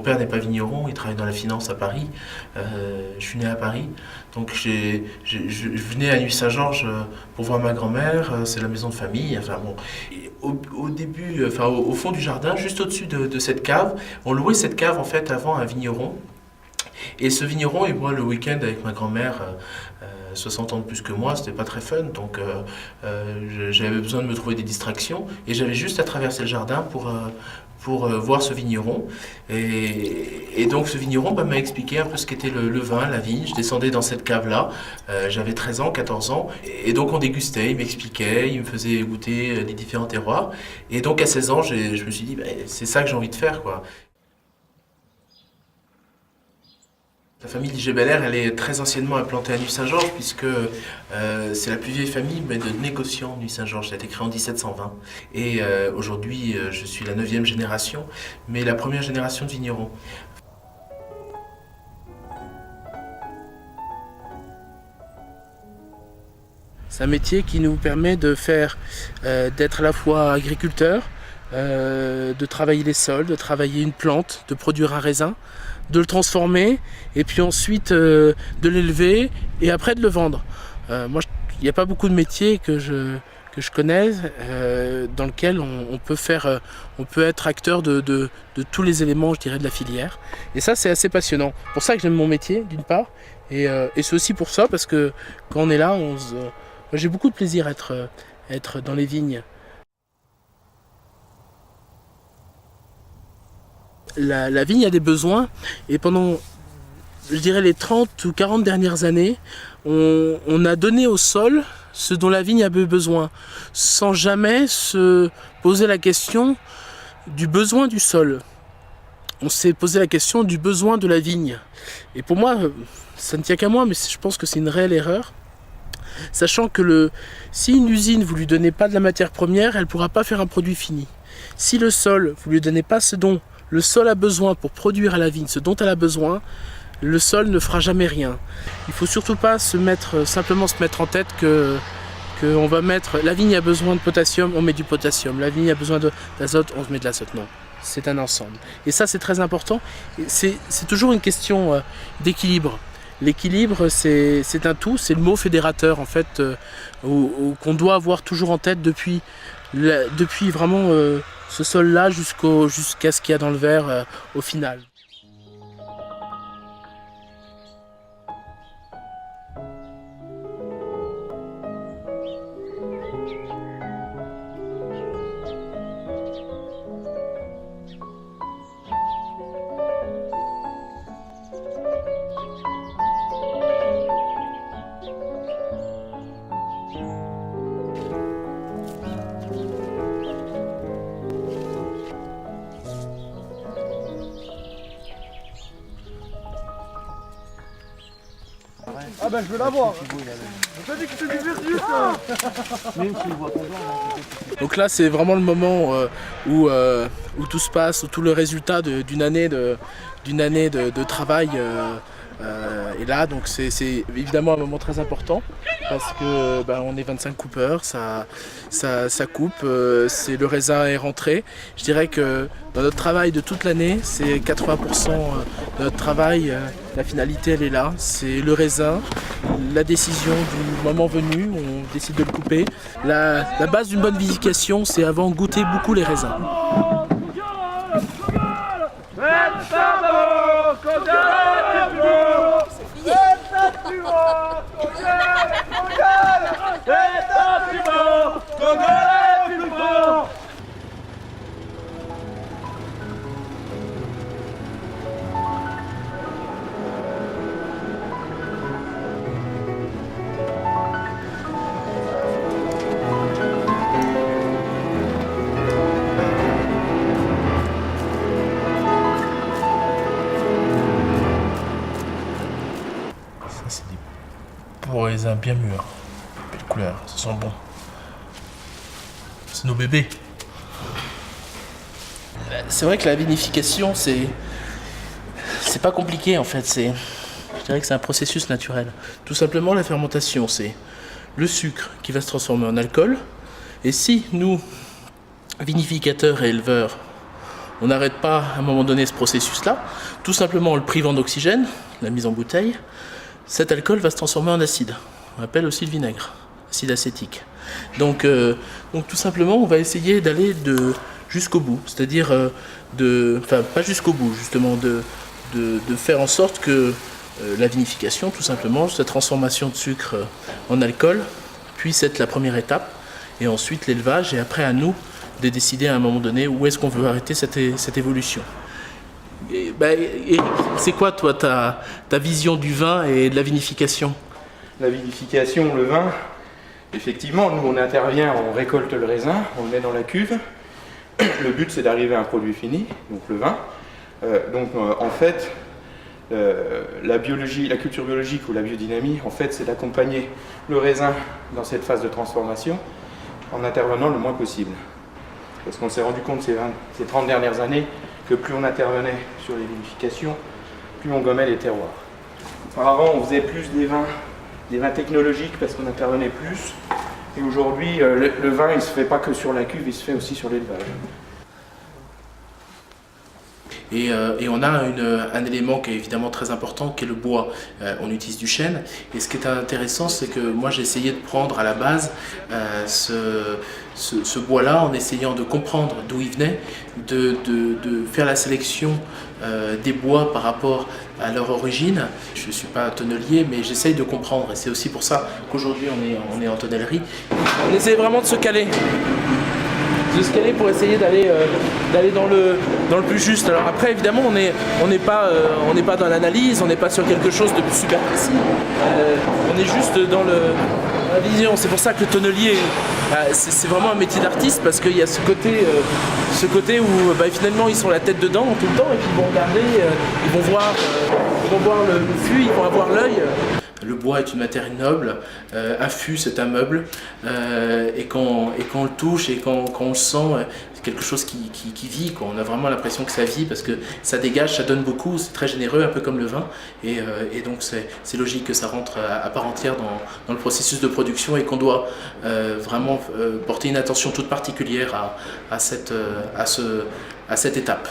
père n'est pas vigneron, il travaille dans la finance à Paris. Je suis né à Paris, donc je venais à Nuits-Saint-Georges pour voir ma grand-mère, c'est la maison de famille. Enfin bon, et au début, enfin au fond du jardin, juste au-dessus de cette cave, on louait cette cave en fait avant un vigneron. Et ce vigneron et moi le week-end avec ma grand-mère, 60 ans de plus que moi, c'était pas très fun, donc j'avais besoin de me trouver des distractions et j'avais juste à traverser le jardin pour voir ce vigneron. Et donc ce vigneron m'a expliqué un peu ce qu'était le vin, la vigne. Je descendais dans cette cave-là, j'avais 13 ans, 14 ans, et donc on dégustait, il m'expliquait, il me faisait goûter des différents terroirs. Et donc à 16 ans, je me suis dit, c'est ça que j'ai envie de faire, quoi. La famille Liger-Belair, elle est très anciennement implantée à Nuits-Saint-Georges puisque c'est la plus vieille famille de négociants Nuits-Saint-Georges. Ça a été créé en 1720. Et aujourd'hui, je suis la 9e génération, mais la première génération de vignerons. C'est un métier qui nous permet de faire, d'être à la fois agriculteur, de travailler les sols, de travailler une plante, de produire un raisin, de le transformer et puis ensuite de l'élever et après de le vendre. Moi, il n'y a pas beaucoup de métiers que je connaisse dans lequel on peut être acteur de tous les éléments, je dirais, de la filière. Et ça, c'est assez passionnant. C'est pour ça que j'aime mon métier, d'une part, et c'est aussi pour ça parce que quand on est là, j'ai beaucoup de plaisir à être dans les vignes. La vigne a des besoins et pendant, je dirais, les 30 ou 40 dernières années, on a donné au sol ce dont la vigne avait besoin, sans jamais se poser la question du besoin du sol. On s'est posé la question du besoin de la vigne. Et pour moi, ça ne tient qu'à moi, mais je pense que c'est une réelle erreur. Sachant que si une usine, vous ne lui donnez pas de la matière première, elle ne pourra pas faire un produit fini. Si le sol, vous ne lui donnez pas ce dont le sol a besoin pour produire à la vigne ce dont elle a besoin, le sol ne fera jamais rien. Il ne faut surtout pas simplement se mettre en tête que on va mettre, la vigne a besoin de potassium, on met du potassium, la vigne a besoin d'azote, on met de l'azote. Non, c'est un ensemble. Et ça, c'est très important. C'est toujours une question d'équilibre. L'équilibre, c'est un tout, c'est le mot fédérateur en fait, qu'on doit avoir toujours en tête depuis vraiment ce sol-là jusqu'à ce qu'il y a dans le verre au final. Ah ben je veux la voir. T'as dit que c'était du vertus ça. Donc là c'est vraiment le moment où tout se passe, où tout le résultat d'une année de travail est là. Donc c'est évidemment un moment très important parce que on est 25 coupeurs, ça coupe, le raisin est rentré. Je dirais que dans notre travail de toute l'année, c'est 80% de notre travail, la finalité elle est là, c'est le raisin, la décision du moment venu, on décide de le couper. La base d'une bonne vinification, c'est avant goûter beaucoup les raisins. Pour les raisins bien mûrs, belle couleur, ça sent bon. C'est nos bébés. C'est vrai que la vinification, c'est pas compliqué en fait. Je dirais que c'est un processus naturel. Tout simplement, la fermentation, c'est le sucre qui va se transformer en alcool. Et si nous, vinificateurs et éleveurs, on n'arrête pas à un moment donné ce processus-là, tout simplement en le privant d'oxygène, la mise en bouteille, cet alcool va se transformer en acide. On appelle aussi le vinaigre, acide acétique. Donc tout simplement, on va essayer d'aller jusqu'au bout, c'est-à-dire pas jusqu'au bout, justement, de faire en sorte que la vinification, tout simplement, cette transformation de sucre en alcool, puisse être la première étape, et ensuite l'élevage, et après à nous de décider à un moment donné où est-ce qu'on veut arrêter cette évolution. Et c'est quoi, toi, ta vision du vin et de la vinification? La vinification, le vin, effectivement, nous on intervient, on récolte le raisin, on le met dans la cuve. Le but c'est d'arriver à un produit fini, donc le vin. En fait, la culture biologique ou la biodynamie, en fait, c'est d'accompagner le raisin dans cette phase de transformation en intervenant le moins possible. Parce qu'on s'est rendu compte ces 30 dernières années que plus on intervenait sur les vinifications, plus on gommait les terroirs. Auparavant, on faisait plus des vins technologiques parce qu'on intervenait plus. Et aujourd'hui, le vin, il ne se fait pas que sur la cuve, il se fait aussi sur l'élevage. Et on a un élément qui est évidemment très important, qui est le bois. On utilise du chêne. Et ce qui est intéressant, c'est que moi j'ai essayé de prendre à la base ce bois-là en essayant de comprendre d'où il venait, de faire la sélection des bois par rapport à leur origine. Je ne suis pas tonnelier, mais j'essaye de comprendre. Et c'est aussi pour ça qu'aujourd'hui on est en tonnellerie. On essaie vraiment de se caler. Pour essayer d'aller dans le plus juste. Alors après, évidemment, on n'est pas dans l'analyse, on n'est pas sur quelque chose de super précis. On est juste dans la vision. C'est pour ça que le tonnelier, c'est vraiment un métier d'artiste, parce qu'il y a ce côté où finalement ils sont la tête dedans tout le temps, et puis ils vont regarder, ils vont voir le fût, ils vont avoir l'œil. Le bois est une matière noble, un fût c'est un meuble, et quand on le touche et quand on le sent, c'est quelque chose qui vit, quoi. On a vraiment l'impression que ça vit parce que ça dégage, ça donne beaucoup, c'est très généreux, un peu comme le vin, et donc c'est logique que ça rentre à part entière dans le processus de production, et qu'on doit vraiment porter une attention toute particulière à cette étape.